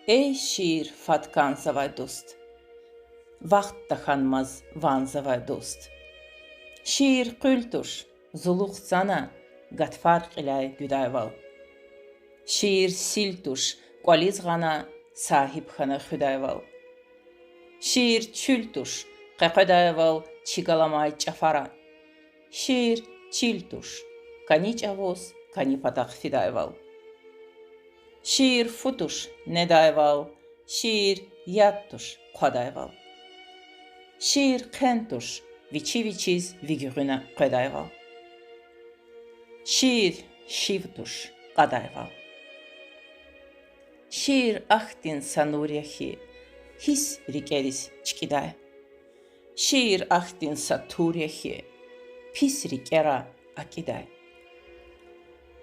Ey şiir fatkan zavay dost, vaxt daxanmaz van zavay dost. Şiir qültuş, zuluq sana, qatfarq ilə güdayval. Şiir siltuş, qalizğana, sahib xana xudayval. Şiir çültuş, qaqadayval, çiqalamay çafara. Şiir çiltuş, kaniç avuz, kani pataq fidayval. Şiir futuş, nedayval, şiir yattuş, qadayval. Şiir qentuş, viçiviçiz, vigürünə qadayval. Şiir şivtuş, qadayval. Şiir axtin sanuryahi, his rikeris çkiday. Şiir axtin saturyahi, pis rikera akiday.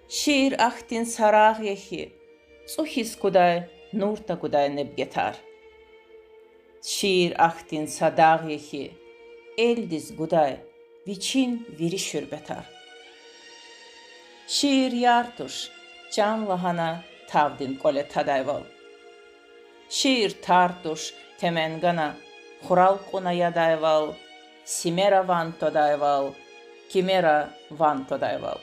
Şiir axtin sarağyahi, Suhis kuday, nurta kuday nebgetar. Şiir axtin sadağyehi, eldiz kuday, viçin viri şürbetar. Şiir yartuş, can lahana, tavdin kole tadayval. Şiir tartuş, temengana, xural quna yadayval, simera vanto dayval, kimera vanto dayval.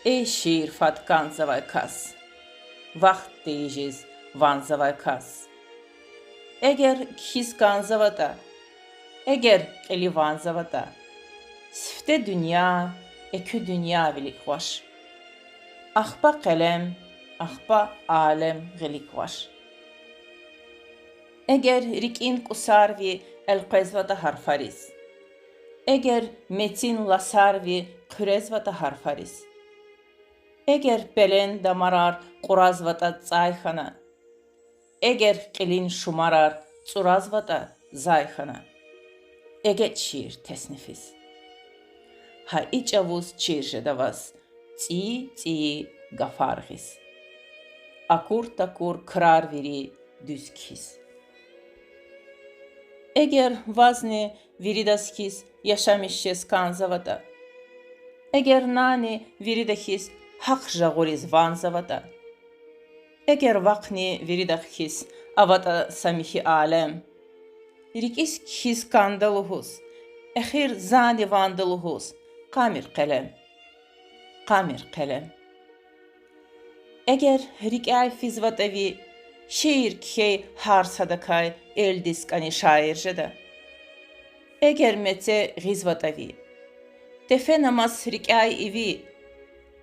Ey şiir fatkan zavay kas. Vaxt deyijiz vanzavay kas. Eger his ganzavada, eger qili vanzavada, sifte dünya, ekü dünya vilik vaş. Axba qələm, axba alem gilik vaş. Eger rikin qusarvi el-qezvada harfariz. Eger metin lasarvi qürezvada harfariz. Eger belen damarar qurazvata tsayxana. Eger qilin şumarar tsurazvata zayxana. Eget şiir tesnifiz. Ha içavuz çirjedavaz. Tsi gafargiz. Akur takur krar viri düzkiz. Eger vazni viridaskiz yaşamışşes kanzavata. Eger nani viridakis haq jagoriz vanzavata. Eger vaqni viridakis avata samihi alem. Rikis kis kandaluhus. Ehir zani vandaluhus. Qamir qelem. Qamir qelem. Eger rikay fizvatavi şiir key har sadakay eldiz kani şairjeda. Eger mete gizvatavi. Tefe namaz rikay ivi.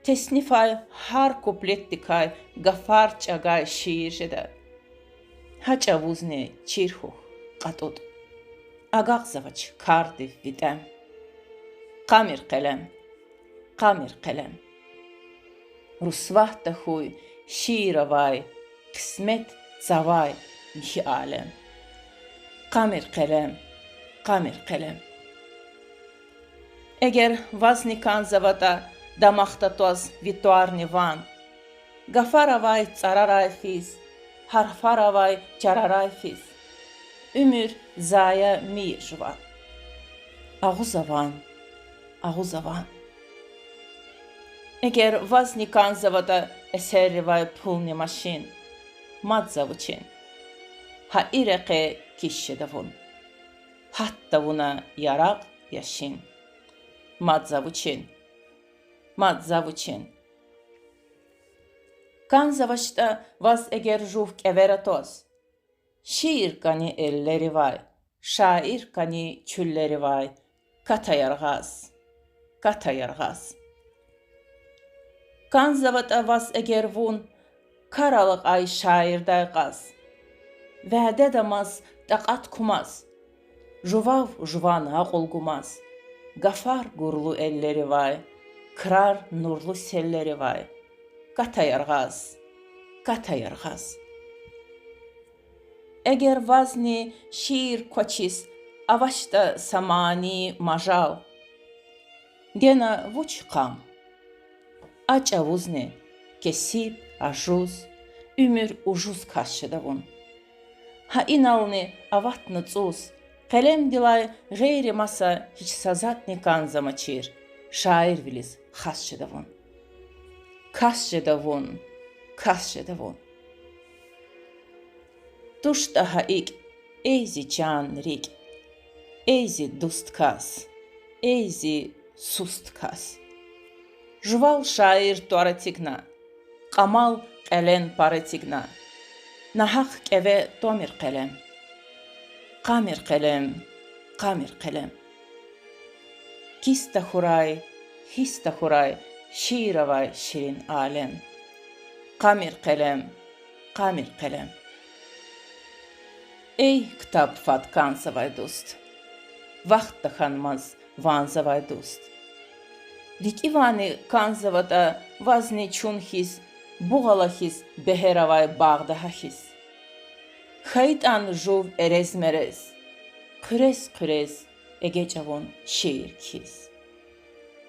Tesnifay har kuplettikay gafar çagay şiirjeda. Haçavuzne çirhuh qatod. Agaq zavaç kardi vitem. Qamir qelem. Qamir qelem. Rusvah da huy şiiravay, qismet zavay mihi alem. Qamir qelem. Qamir qelem. Eger vaznikan zavata damaqta toz vituarni van. Gafaravay tsararay fiz. Harfaravay çararay fiz. Ümür zaya mi jvan. Ağuzavan. Ağuzavan. Eger vaznikan zavata eserrivay pulni maşin. Madzavuçin. Ha ireqe kişşedavun. Hatta buna yaraq yaşin. Madzavuçin. Madzavuçin. Kan zavaşta vaz eger juv keveratos. Şiir kani elleri vay. Şair kani çülleri vay. Katayargaz. Katayargaz. Kan zavata vaz eger vun. Karalık ay şairday qaz. Vədə damaz, daqat kumaz. Juvav juvana qolgumaz. Gafar gurlu elleri vay. Kırar nurlu selleri vay. Katayargaz. Katayargaz. Eger vazni şiir koçis. Avaşta samani majal. Gena vuç qam. Aç avuzne. Kesip ajuz. Ümür ujuz kaşşedavun. Ha inalni avatны цус. Qelem dilay gayri masa hiç sazatni kanzama çir. Şair viliz xasşedavun. Kasşedavun. Kasşedavun. Tuş daha ik, eyzi can rik, eyzi dust kas, eyzi sust kas. Jval şair tuaratigna, qamal qelen paratigna, nahaq keve tomir qelem. Qamir qelem, qamir qelem. Kista huray, hista huray, şiiravay şirin alem. Qamir qelem, qamir qelem. Ey kitap fatkansavay dost, vaqt daxanmaz vanzavay dost. Dik ivani kanzavada vazni çun his, buğala his, beheravay bağdaha his. Xaytan juv erez merez, qırez qırez, egecavon şiir kiz.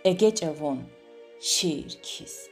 Egecavon şiir kiz.